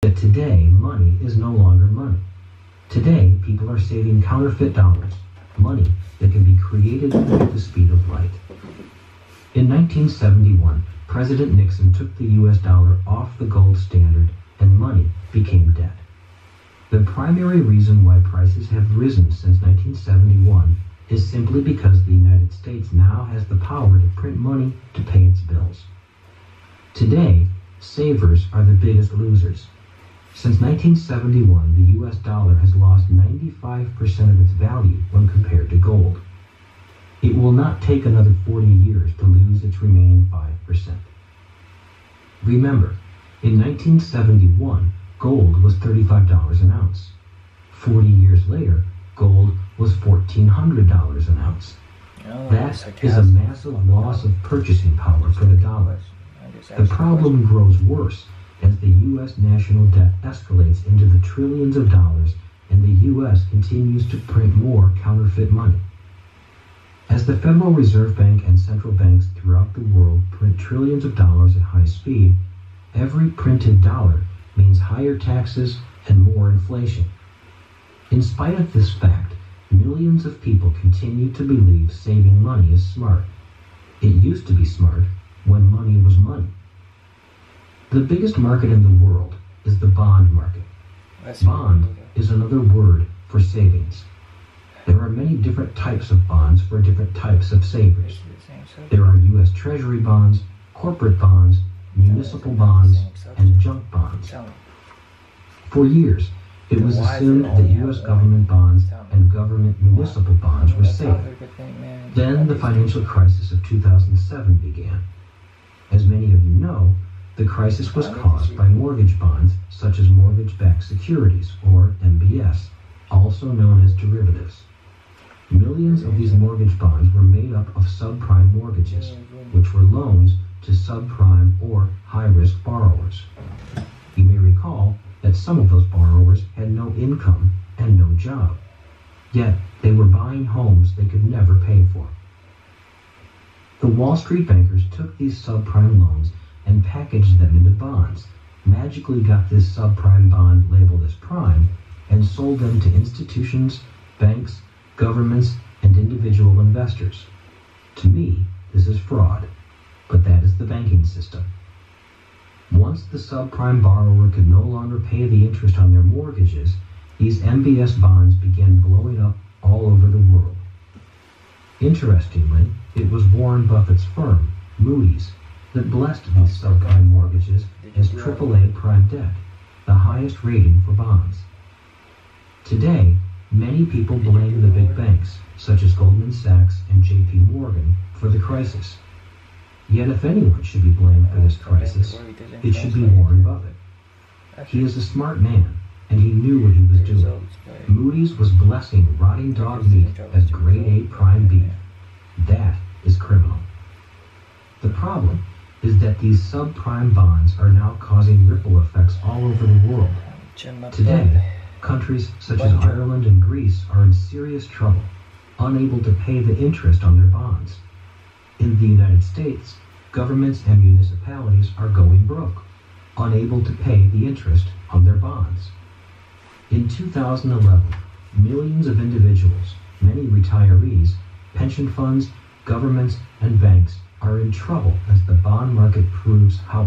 that today money is no longer money. Today, people are saving counterfeit dollars, money that can be created at the speed of light. In 1971, President Nixon took the US dollar off the gold standard and money became debt. The primary reason why prices have risen since 1971 is simply because the United States now has the power to print money to pay its bills. Today, savers are the biggest losers. Since 1971, the US dollar has lost 95% of its value when compared to gold. It will not take another 40 years to lose its remaining 5%. Remember, in 1971, gold was $35 an ounce. 40 years later, gold was $1,400 an ounce. That is a massive loss of purchasing power for the dollar. The problem grows worse as the U.S. national debt escalates into the trillions of dollars and the U.S. continues to print more counterfeit money. As the Federal Reserve Bank and central banks throughout the world print trillions of dollars at high speed, every printed dollar means higher taxes and more inflation. In spite of this fact, millions of people continue to believe saving money is smart. It used to be smart when money was money. The biggest market in the world is the bond market. Bond is another word for savings. There are many different types of bonds for different types of savers. There are U.S. Treasury bonds, corporate bonds, municipal bonds, and junk bonds. For years, it was assumed that U.S. government bonds and government municipal bonds were safe. Then the financial crisis of 2007 began. As many of you know, the crisis was caused by mortgage bonds such as mortgage-backed securities, or MBS, also known as derivatives. Millions of these mortgage bonds were made up of subprime mortgages, which were loans to subprime or high-risk borrowers. You may recall that some of those borrowers had no income and no job, yet they were buying homes they could never pay for. The Wall Street bankers took these subprime loans and packaged them into bonds, magically got this subprime bond labeled as prime, and sold them to institutions, banks, governments, and individual investors. To me, this is fraud, but that is the banking system. Once the subprime borrower could no longer pay the interest on their mortgages, these MBS bonds began blowing up all over the world. Interestingly, it was Warren Buffett's firm, Moody's, that blessed these subprime mortgages as AAA prime debt, the highest rating for bonds. Today, many people blame the big banks, such as Goldman Sachs and JP Morgan, for the crisis. Yet if anyone should be blamed for this crisis, it should be Warren Buffett. He is a smart man, and he knew what he was doing. Moody's was blessing rotting dog meat as grade A prime beef. That is criminal. The problem is that these subprime bonds are now causing ripple effects all over the world. Today, countries such as Ireland and Greece are in serious trouble, unable to pay the interest on their bonds. In the United States, governments and municipalities are going broke, unable to pay the interest on their bonds. In 2011, millions of individuals, many retirees, pension funds, governments, and banks are in trouble as the bond market proves how